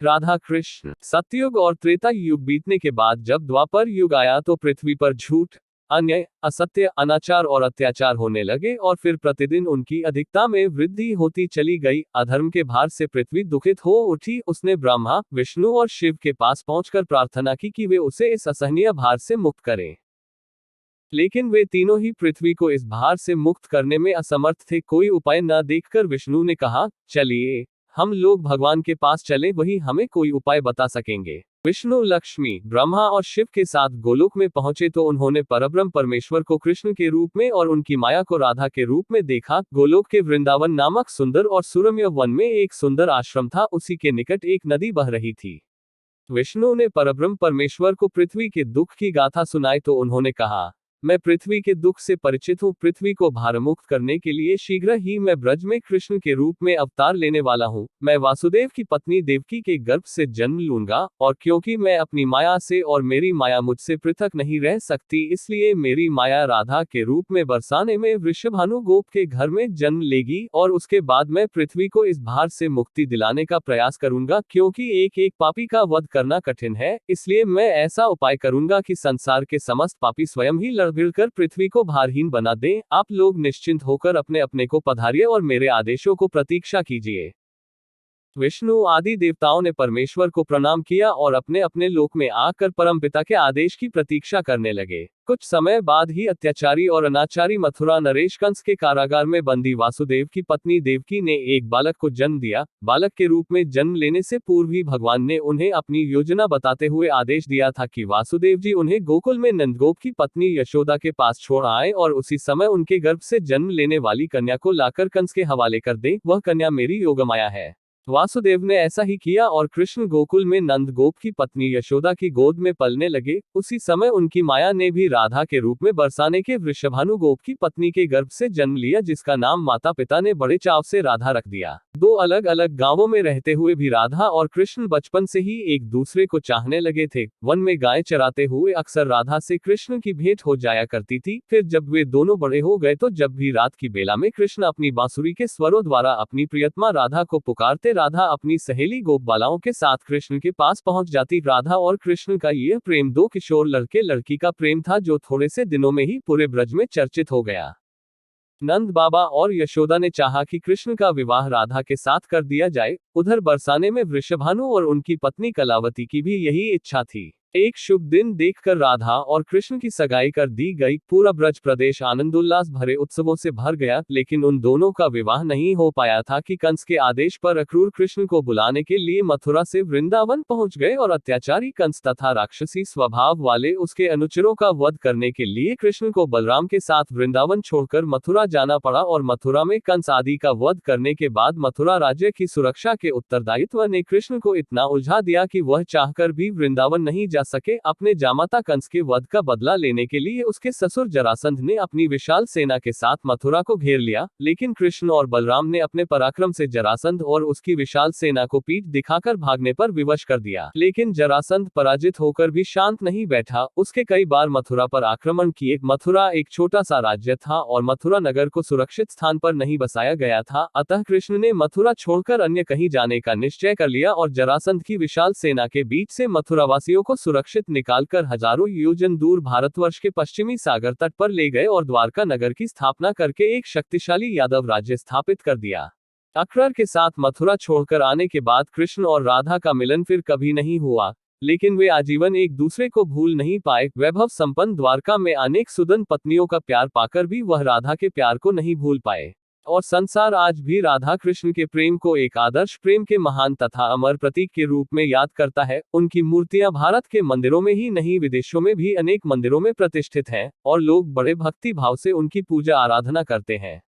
राधा कृष्ण। सतयुग और त्रेता युग बीतने के बाद जब द्वापर युग आया तो पृथ्वी पर झूठ, अन्याय, असत्य, अनाचार और अत्याचार होने लगे और फिर प्रतिदिन उनकी अधिकता में वृद्धि होती चली गई। अधर्म के भार से पृथ्वी दुखित हो उठी। उसने ब्रह्मा, विष्णु और शिव के पास पहुंचकर प्रार्थना की कि वे उसे इस असहनीय भार से मुक्त करें। लेकिन वे तीनों ही पृथ्वी को इस भार से मुक्त करने में असमर्थ थे। कोई उपाय न देखकर विष्णु ने कहा, चलिए हम लोग भगवान के पास चलें, वही हमें कोई उपाय बता सकेंगे। विष्णु, लक्ष्मी, ब्रह्मा और शिव के साथ गोलोक में पहुंचे तो उन्होंने परब्रह्म परमेश्वर को कृष्ण के रूप में और उनकी माया को राधा के रूप में देखा। गोलोक के वृंदावन नामक सुंदर और सुरम्य वन में एक सुंदर आश्रम था। उसी के निकट एक नदी बह रही थी। विष्णु ने परब्रह्म परमेश्वर को पृथ्वी के दुख की गाथा सुनाई तो उन्होंने कहा, मैं पृथ्वी के दुख से परिचित हूँ। पृथ्वी को भारमुक्त करने के लिए शीघ्र ही मैं ब्रज में कृष्ण के रूप में अवतार लेने वाला हूँ। मैं वासुदेव की पत्नी देवकी के गर्भ से जन्म लूंगा और क्योंकि मैं अपनी माया से और मेरी माया मुझसे पृथक नहीं रह सकती, इसलिए मेरी माया राधा के रूप में बरसाने में वृषभानु गोप के घर में जन्म लेगी और उसके बाद मैं पृथ्वी को इस भार से मुक्ति दिलाने का प्रयास करूंगा। क्योंकि एक एक पापी का वध करना कठिन है, इसलिए मैं ऐसा उपाय करूंगा कि संसार के समस्त पापी स्वयं ही भिड़कर पृथ्वी को भारहीन बना दें। आप लोग निश्चिंत होकर अपने अपने को पधारिए और मेरे आदेशों को प्रतीक्षा कीजिए। विष्णु आदि देवताओं ने परमेश्वर को प्रणाम किया और अपने अपने लोक में आकर परमपिता के आदेश की प्रतीक्षा करने लगे। कुछ समय बाद ही अत्याचारी और अनाचारी मथुरा नरेश कंस के कारागार में बंदी वासुदेव की पत्नी देवकी ने एक बालक को जन्म दिया। बालक के रूप में जन्म लेने से पूर्व ही भगवान ने उन्हें अपनी योजना बताते हुए आदेश दिया था कि वासुदेव जी उन्हें गोकुल में नंदगोप की पत्नी यशोदा के पास छोड़ आए और उसी समय उनके गर्भ से जन्म लेने वाली कन्या को लाकर कंस के हवाले कर दे। वह कन्या मेरी योगमाया है। वासुदेव ने ऐसा ही किया और कृष्ण गोकुल में नंद गोप की पत्नी यशोदा की गोद में पलने लगे। उसी समय उनकी माया ने भी राधा के रूप में बरसाने के वृषभानु गोप की पत्नी के गर्भ से जन्म लिया, जिसका नाम माता पिता ने बड़े चाव से राधा रख दिया। दो अलग अलग गांवों में रहते हुए भी राधा और कृष्ण बचपन से ही एक दूसरे को चाहने लगे थे। वन में गाय चराते हुए अक्सर राधा से कृष्ण की भेंट हो जाया करती थी। फिर जब वे दोनों बड़े हो गए तो जब भी रात की बेला में कृष्ण अपनी बांसुरी के स्वरों द्वारा अपनी प्रियतमा राधा को पुकारते, राधा अपनी सहेली गोपबालाओं के साथ कृष्ण के पास पहुंच जाती। राधा और कृष्ण का यह प्रेम दो किशोर लड़के लड़की का प्रेम था जो थोड़े से दिनों में ही पूरे ब्रज में चर्चित हो गया। नंद बाबा और यशोदा ने चाहा कि कृष्ण का विवाह राधा के साथ कर दिया जाए। उधर बरसाने में वृषभानु और उनकी पत्नी कलावती की भी यही इच्छा थी। एक शुभ दिन देखकर राधा और कृष्ण की सगाई कर दी गई। पूरा ब्रज प्रदेश आनंदोल्लास भरे उत्सवों से भर गया, लेकिन उन दोनों का विवाह नहीं हो पाया था कि कंस के आदेश पर अक्रूर कृष्ण को बुलाने के लिए मथुरा से वृंदावन पहुंच गए और अत्याचारी कंस तथा राक्षसी स्वभाव वाले उसके अनुचरों का वध करने के लिए कृष्ण को बलराम के साथ वृंदावन छोड़कर मथुरा जाना पड़ा। और मथुरा में कंस आदि का वध करने के बाद मथुरा राज्य की सुरक्षा के उत्तरदायित्व ने कृष्ण को इतना उलझा दिया कि वह चाहकर भी वृंदावन नहीं जा सके। अपने जामाता कंस के वध का बदला लेने के लिए उसके ससुर जरासंध ने अपनी विशाल सेना के साथ मथुरा को घेर लिया, लेकिन कृष्ण और बलराम ने अपने पराक्रम से जरासंध और उसकी विशाल सेना को पीठ दिखाकर भागने पर विवश कर दिया। लेकिन जरासंध पराजित होकर भी शांत नहीं बैठा। उसके कई बार मथुरा पर आक्रमण किए। मथुरा एक छोटा सा राज्य था और मथुरा नगर को सुरक्षित स्थान पर नहीं बसाया गया था। अतः कृष्ण ने मथुरा छोड़कर अन्य कहीं जाने का निश्चय कर लिया और जरासंध की विशाल सेना के बीच से मथुरावासियों को सुरक्षित निकालकर हजारों योजन दूर भारतवर्ष के पश्चिमी सागर तट पर ले गए और द्वारका नगर की स्थापना करके एक शक्तिशाली यादव राज्य स्थापित कर दिया। अक्रूर के साथ मथुरा छोड़कर आने के बाद कृष्ण और राधा का मिलन फिर कभी नहीं हुआ, लेकिन वे आजीवन एक दूसरे को भूल नहीं पाए। वैभव संपन्न द्वारका में अनेक सुदन पत्नियों का प्यार पाकर भी वह राधा के प्यार को नहीं भूल पाए और संसार आज भी राधा कृष्ण के प्रेम को एक आदर्श प्रेम के महान तथा अमर प्रतीक के रूप में याद करता है। उनकी मूर्तियां भारत के मंदिरों में ही नहीं, विदेशों में भी अनेक मंदिरों में प्रतिष्ठित हैं और लोग बड़े भक्ति भाव से उनकी पूजा आराधना करते हैं।